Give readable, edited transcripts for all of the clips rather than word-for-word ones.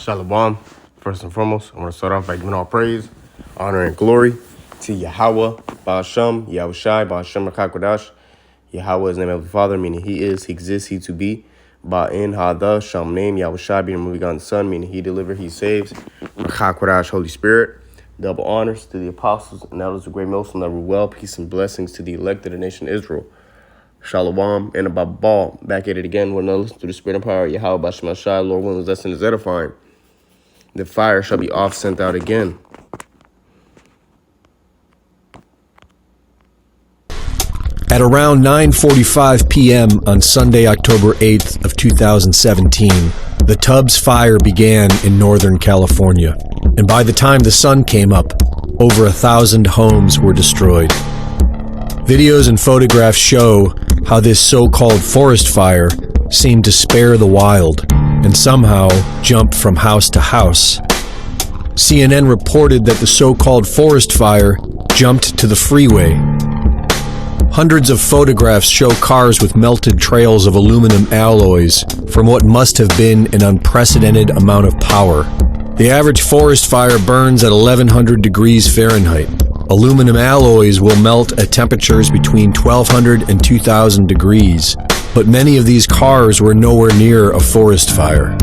Shalom. First and foremost, I want to start off by giving all praise, honor, and glory to Yahweh, Ba'ashem, Yahushai, Ba'ashem HaKakodash. Yahweh is the name of the Father, meaning He is, He exists, He to be. Ba'in Hada, Sham name, Yahushai, being the begotten Son, meaning He delivered, He saves. HaKakodash, Holy Spirit. Double honors to the apostles and elders of great Muslim that rule well. Peace and blessings to the elect of the nation Israel. Shalom and Abba Ball. Back at it again with another through the spirit and power of Yahweh, Ba'ashem Shai, Lord willing, lesson is edifying. The fire shall be off sent out again. At around 9:45 p.m. on Sunday, October 8th of 2017, the Tubbs fire began in Northern California. And by the time the sun came up, over 1,000 homes were destroyed. Videos and photographs show how this so-called forest fire seemed to spare the wild and somehow jump from house to house. CNN reported that the so-called forest fire jumped to the freeway. Hundreds of photographs show cars with melted trails of aluminum alloys from what must have been an unprecedented amount of power. The average forest fire burns at 1,100 degrees Fahrenheit. Aluminum alloys will melt at temperatures between 1,200 and 2,000 degrees, but many of these cars were nowhere near a forest fire.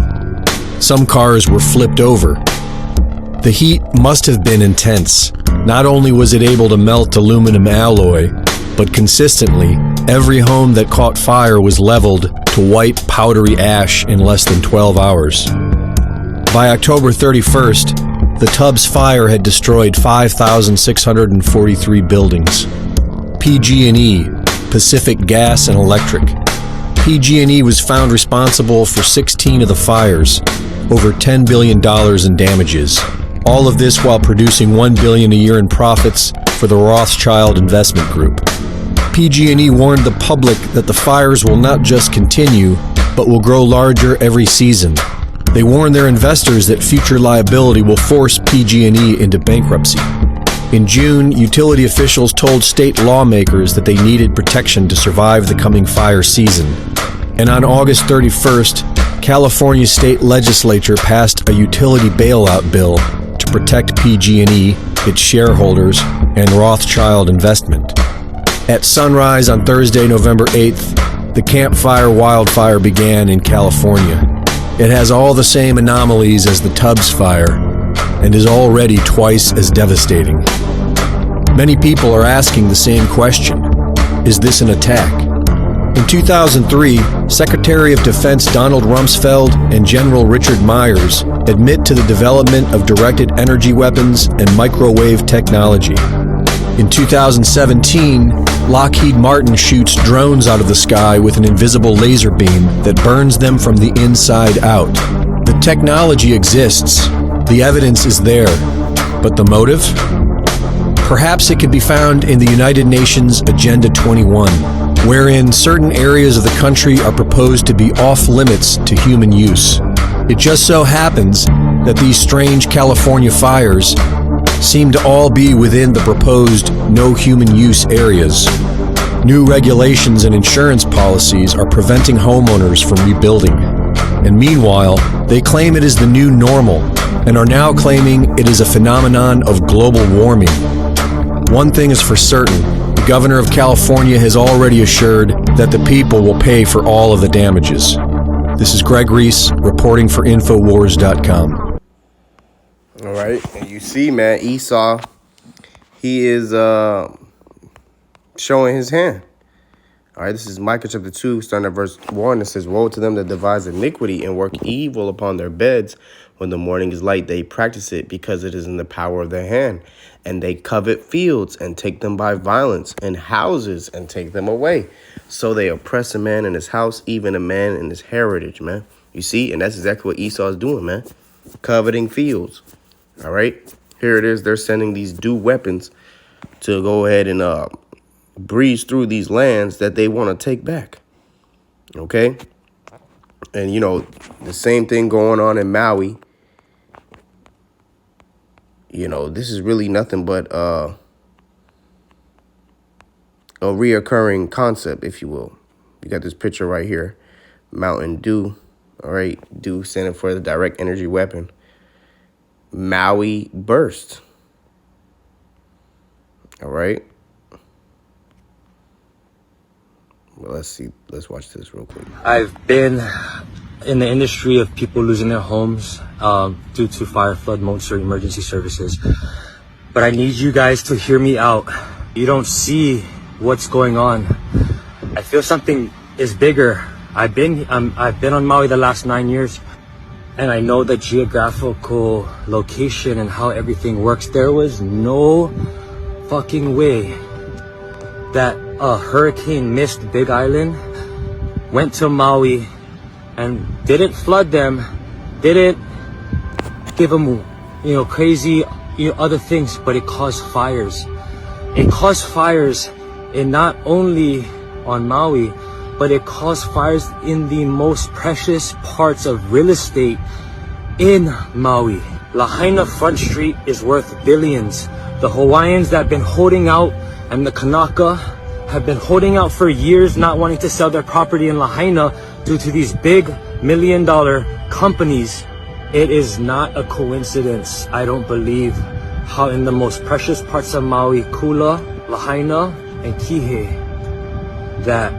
Some cars were flipped over. The heat must have been intense. Not only was it able to melt aluminum alloy, but consistently, every home that caught fire was leveled to white, powdery ash in less than 12 hours. By October 31st, the Tubbs fire had destroyed 5,643 buildings. PG&E, Pacific Gas and Electric. PG&E was found responsible for 16 of the fires, over $10 billion in damages. All of this while producing $1 billion a year in profits for the Rothschild Investment Group. PG&E warned the public that the fires will not just continue, but will grow larger every season. They warned their investors that future liability will force PG&E into bankruptcy. In June, utility officials told state lawmakers that they needed protection to survive the coming fire season. And on August 31st, California state legislature passed a utility bailout bill to protect PG&E, its shareholders, and Rothschild Investment. At sunrise on Thursday, November 8th, the Camp Fire wildfire began in California. It has all the same anomalies as the Tubbs fire and is already twice as devastating. Many people are asking the same question: is this an attack? In 2003, Secretary of Defense Donald Rumsfeld and General Richard Myers admit to the development of directed energy weapons and microwave technology. In 2017, Lockheed Martin shoots drones out of the sky with an invisible laser beam that burns them from the inside out. The technology exists, the evidence is there, but the motive? Perhaps it could be found in the United Nations Agenda 21, wherein certain areas of the country are proposed to be off limits to human use. It just so happens that these strange California fires seem to all be within the proposed no human use areas. New regulations and insurance policies are preventing homeowners from rebuilding. And meanwhile, they claim it is the new normal and are now claiming it is a phenomenon of global warming. One thing is for certain: the governor of California has already assured that the people will pay for all of the damages. This is Greg Reese reporting for Infowars.com. All right. And you see, man, Esau, he is showing his hand. All right. This is Micah chapter 2, starting at verse 1. It says, "Woe to them that devise iniquity and work evil upon their beds. When the morning is light, they practice it, because it is in the power of their hand. And they covet fields and take them by violence, and houses and take them away. So they oppress a man in his house, even a man in his heritage," man. You see? And that's exactly what Esau is doing, man. Coveting fields. All right. Here it is. They're sending these due weapons to go ahead and breeze through these lands that they want to take back. Okay. And, you know, the same thing going on in Maui. You know, this is really nothing but a reoccurring concept, if you will. You got this picture right here. Mountain Dew All right, do standing for the direct energy weapon. Maui burst. All right. Well, let's see. Let's watch this real quick. I've been in the industry of people losing their homes due to fire, flood, monster, emergency services. But I need you guys to hear me out. You don't see what's going on. I feel something is bigger. I've been on Maui the last 9 years, and I know the geographical location and how everything works. There was no fucking way that a hurricane missed Big Island, went to Maui, and didn't flood them, didn't give them, crazy, other things, but it caused fires. It caused fires in not only on Maui, but it caused fires in the most precious parts of real estate in Maui. Lahaina Front Street is worth billions. The Hawaiians that have been holding out and the Kanaka have been holding out for years, not wanting to sell their property in Lahaina due to these big $1 million companies. It is not a coincidence, I don't believe, how in the most precious parts of Maui, Kula, Lahaina, and Kihei, that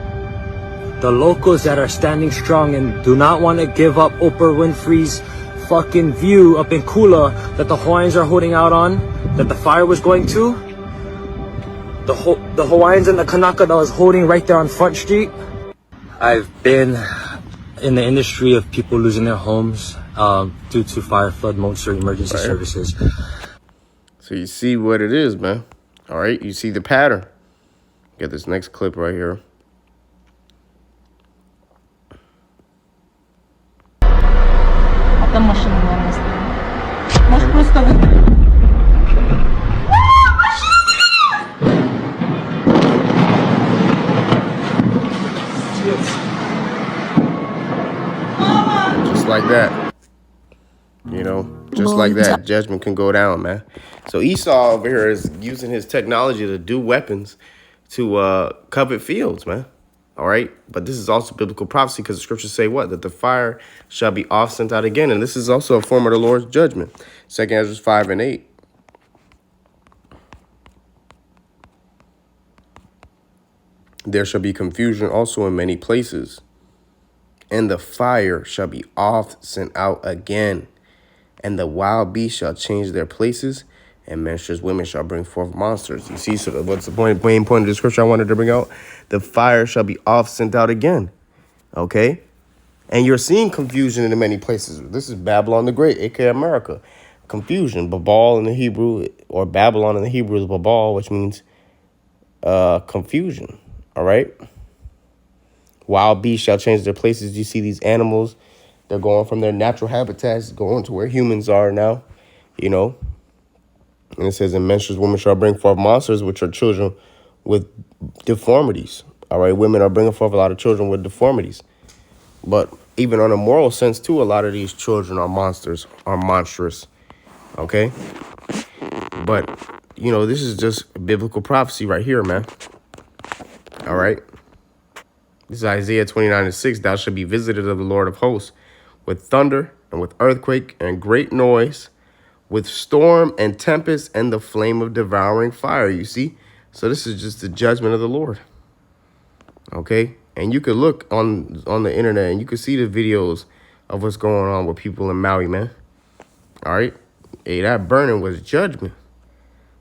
the locals that are standing strong and do not want to give up Oprah Winfrey's fucking view up in Kula that the Hawaiians are holding out on, that the fire was going to, the Hawaiians and the Kanaka that was holding right there on Front Street. I've been in the industry of people losing their homes due to fire, flood, monster, emergency services. So you see what it is, man. All right, you see the pattern. Get this next clip right here. Это машина была. Может, просто вы... Just like that. Just like that, judgment can go down, man. So Esau over here is using his technology to do weapons to covet fields, man. All right. But this is also biblical prophecy because the scriptures say what? That the fire shall be off sent out again. And this is also a form of the Lord's judgment. 2 Ezra 5 and 8. There shall be confusion also in many places, and the fire shall be oft sent out again, and the wild beasts shall change their places, and menstruous women shall bring forth monsters. You see, so what's the main point of the scripture I wanted to bring out? The fire shall be oft sent out again, okay? And you're seeing confusion in many places. This is Babylon the Great, aka America. Confusion, Babal in the Hebrew, or Babylon in the Hebrew is Babal, which means confusion, all right? Wild beasts shall change their places. You see these animals, they're going from their natural habitats, going to where humans are now, And it says, and menstruous women shall bring forth monsters, which are children with deformities. All right, women are bringing forth a lot of children with deformities. But even on a moral sense, too, a lot of these children are monsters, are monstrous. Okay? But, this is just biblical prophecy right here, man. All right? This is Isaiah 29:6. Thou shalt be visited of the Lord of hosts with thunder and with earthquake and great noise, with storm and tempest and the flame of devouring fire. You see? So this is just the judgment of the Lord. Okay? And you could look on the internet and you could see the videos of what's going on with people in Maui, man. All right? Hey, that burning was judgment.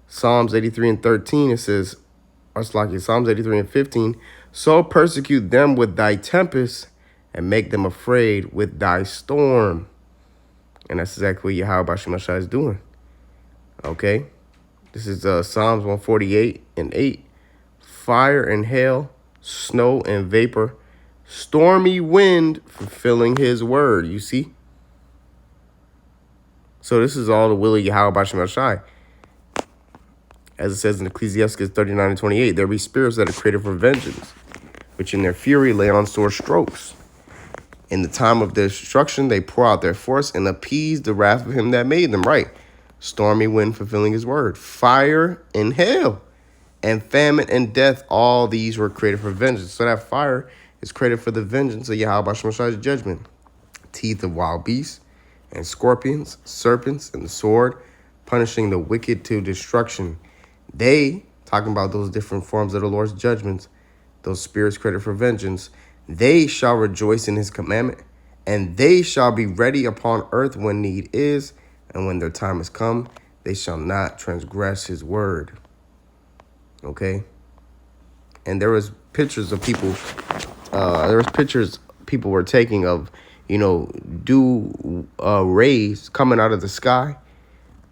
Psalms 83 and 13, it says, Psalms 83 and 15, so persecute them with thy tempest and make them afraid with thy storm. And that's exactly what Yahweh Shemashai is doing. Okay? This is Psalms 148 and 8. Fire and hail, snow and vapor, stormy wind fulfilling his word. You see? So this is all the will of Yahweh Shemashai. As it says in Ecclesiastes 39 and 28, there be spirits that are created for vengeance, which in their fury lay on sore strokes. In the time of their destruction, they pour out their force and appease the wrath of him that made them. Right. Stormy wind fulfilling his word. Fire and hail and famine and death, all these were created for vengeance. So that fire is created for the vengeance of Yahweh Shemashai's judgment. teeth of wild beasts, and scorpions, serpents, and the sword, punishing the wicked to destruction. They, talking about those different forms of the Lord's judgments, those spirits created for vengeance, they shall rejoice in his commandment, and they shall be ready upon earth when need is, and when their time is come, they shall not transgress his word. Okay? And there was pictures of people, people were taking of, dew rays coming out of the sky,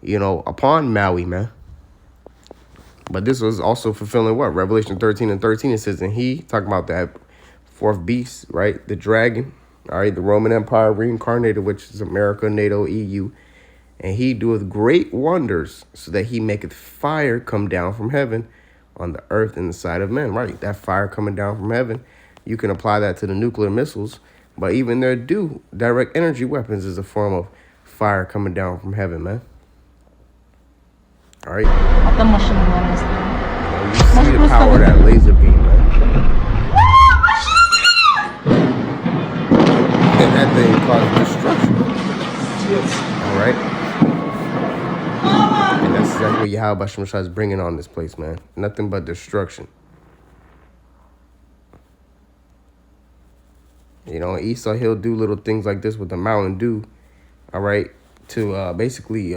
upon Maui, man. But this was also fulfilling what? Revelation 13:13, it says, and he, talking about that fourth beast, right? The dragon, all right, the Roman Empire reincarnated, which is America, NATO, EU. And he doeth great wonders, so that he maketh fire come down from heaven on the earth in the sight of men. Right, that fire coming down from heaven, you can apply that to the nuclear missiles. But even their direct energy weapons is a form of fire coming down from heaven, man. All right. At the machine gun, mister. You see the power of that laser beam, man. And that thing causes destruction. All right. And that's exactly what Yahweh Hashem Shai is bringing on this place, man. Nothing but destruction. Esau, he'll do little things like this with the Mountain Dew, all right, to basically,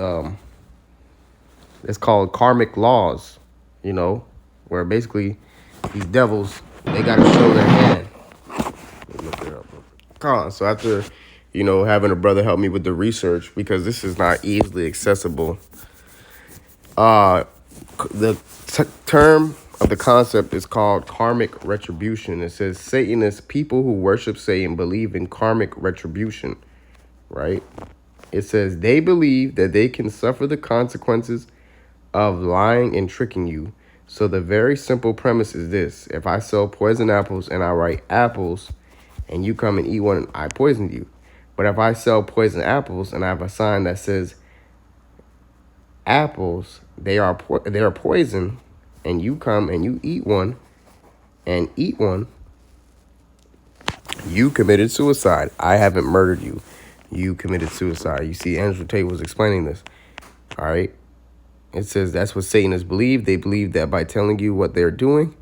it's called karmic laws, where basically these devils, they got to show their hand. Let me look it up. So after, having a brother help me with the research, because this is not easily accessible, the term of the concept is called karmic retribution. It says Satanists, people who worship Satan, believe in karmic retribution, right? It says they believe that they can suffer the consequences of lying and tricking you. So the very simple premise is this: if I sell poison apples and I write apples and you come and eat one, I poisoned you. But if I sell poison apples and I have a sign that says apples, they are poison, and you come and you eat one, you committed suicide. I haven't murdered you. You committed suicide. You see, Andrew Tate was explaining this. All right. It says that's what Satanists believe. They believe that by telling you what they're doing,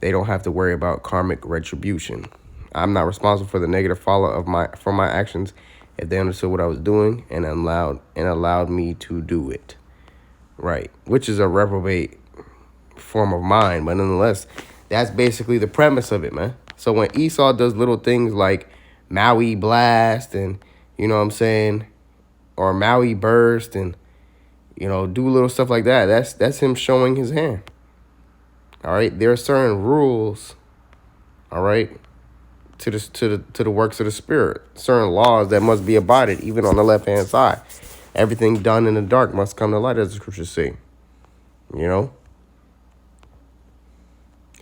they don't have to worry about karmic retribution. I'm not responsible for the negative fallout from my actions if they understood what I was doing and allowed me to do it. Right. Which is a reprobate form of mind, but nonetheless, that's basically the premise of it, man. So when Esau does little things like Maui blast and, or Maui burst and, do little stuff like that, that's him showing his hand. All right, there are certain rules, all right, to the works of the spirit, certain laws that must be abided, even on the left hand side. Everything done in the dark must come to light, as the scriptures say.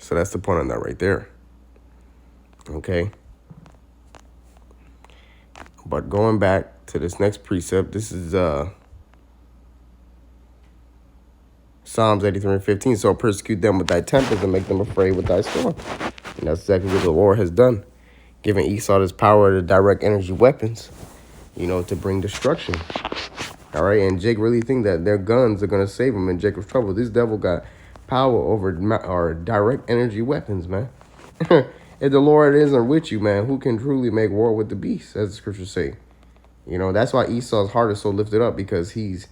So that's the point on that right there. Okay. But going back to this next precept, this is Psalms 83:15. So persecute them with thy tempest and make them afraid with thy storm. And that's exactly what the Lord has done, giving Esau this power to direct energy weapons, to bring destruction. All right. And Jake really think that their guns are going to save him in Jacob's trouble. This devil got power over direct energy weapons, man. If the Lord isn't with you, man, who can truly make war with the beast, as the scriptures say? That's why Esau's heart is so lifted up, because he's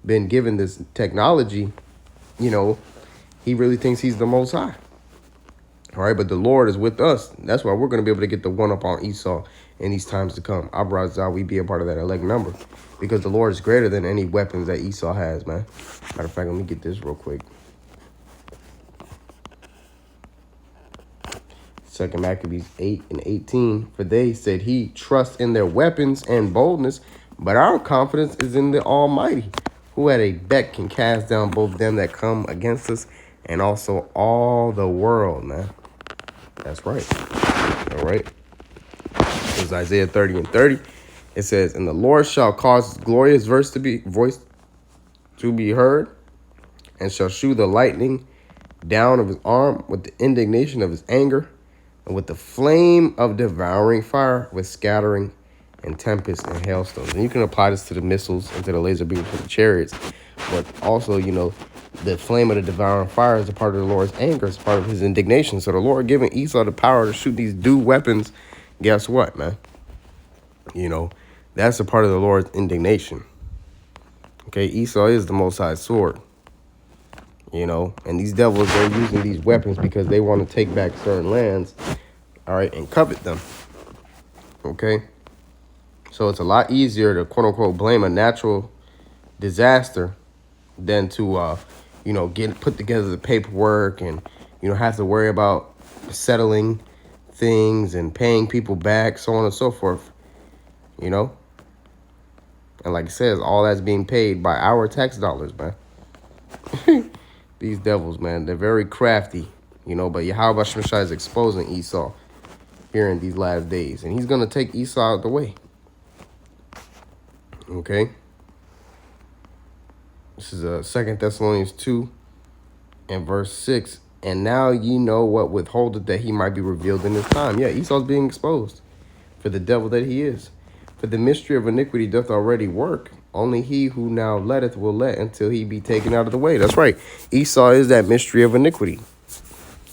been given this technology. He really thinks he's the Most High. All right, but the Lord is with us. That's why we're going to be able to get the one up on Esau in these times to come. Abrazah, we be a part of that elect number, because the Lord is greater than any weapons that Esau has, man. Matter of fact, let me get this real quick. 2 Maccabees 8:18. For they said he trusts in their weapons and boldness, but our confidence is in the Almighty, who at a beck can cast down both them that come against us and also all the world, man. That's right. All right. It's Isaiah 30:30. It says, and the Lord shall cause his glorious voice to be heard, and shall shew the lightning down of his arm with the indignation of his anger, and with the flame of devouring fire, with scattering and tempests and hailstones. And you can apply this to the missiles and to the laser beams for the chariots. But also, you know, the flame of the devouring fire is a part of the Lord's anger. It's part of his indignation. So the Lord giving Esau the power to shoot these dude weapons, guess what, man? You know, that's a part of the Lord's indignation. Okay, Esau is the Most High's sword. You know, and these devils, they're using these weapons because they want to take back certain lands, all right, and covet them. Okay, so it's a lot easier to quote unquote blame a natural disaster than to you know, put together the paperwork and, you know, have to worry about settling things and paying people back, so on and so forth. You know, and like it says, all that's being paid by our tax dollars, man. These devils, man, they're very crafty, you know, but Yahweh Shemashai is exposing Esau here in these last days, and he's going to take Esau out of the way. Okay. This is 2 Thessalonians 2 and verse 6. And now ye know what withholdeth that he might be revealed in his time. Yeah, Esau's being exposed for the devil that he is. For the mystery of iniquity doth already work. Only he who now letteth will let until he be taken out of the way. That's right. Esau is that mystery of iniquity.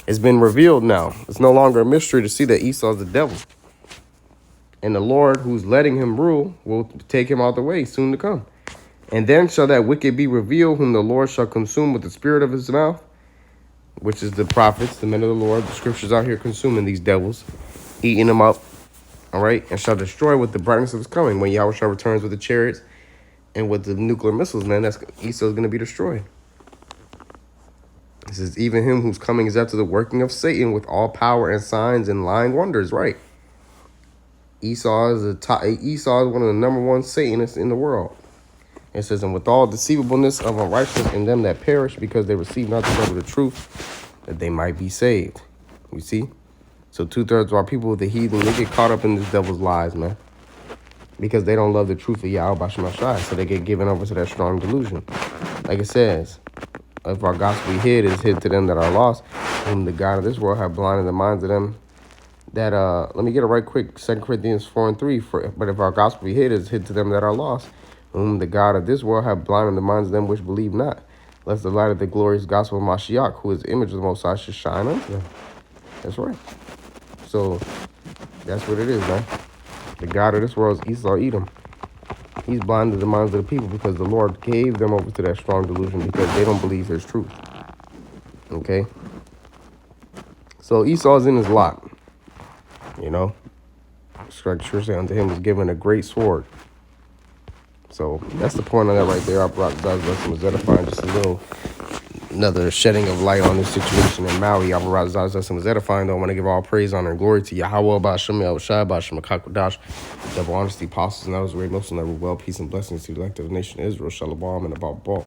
It's been revealed now. It's no longer a mystery to see that Esau is the devil. And the Lord who's letting him rule will take him out of the way soon to come. And then shall that wicked be revealed, whom the Lord shall consume with the spirit of his mouth, which is the prophets, the men of the Lord. The scriptures out here consuming these devils, eating them up, all right, and shall destroy with the brightness of his coming. When Yahweh shall returns with the chariots and with the nuclear missiles, man, that's Esau's going to be destroyed. This is even him whose coming is after the working of Satan with all power and signs and lying wonders, right? Esau is one of the number one Satanists in the world. It says, and with all deceivableness of unrighteousness in them that perish, because they receive not the word of the truth, that they might be saved. You see? So 2/3 of our people, the heathen, they get caught up in this devil's lies, man. Because they don't love the truth of Yahweh Shemashai, so they get given over to that strong delusion. Like it says, if our gospel be hid, it is hid to them that are lost, whom the God of this world have blinded the minds of them that, let me get it right quick, 2 Corinthians 4:3, but if our gospel be hid, it is hid to them that are lost, whom the God of this world have blinded the minds of them which believe not, lest the light of the glorious gospel of Mashiach, who is the image of the Most High, should shine unto them. That's right. So that's what it is, man. The God of this world is Esau Edom. He's blinded the minds of the people because the Lord gave them over to that strong delusion because they don't believe there's truth. Okay? So Esau's in his lot. You know? Scripture say unto him was given a great sword. So that's the point of that right there. I brought was edifying, just another shedding of light on this situation in Maui. I brought was edifying, though. I want to give all praise, honor, and glory to Yahweh, Ba'ashem, Yahushua, Ba'ashem, Akakodash, double honesty, apostles, and others, great Muslims, that were well, peace and blessings to the elect of the nation of Israel, Shalom, and about ball.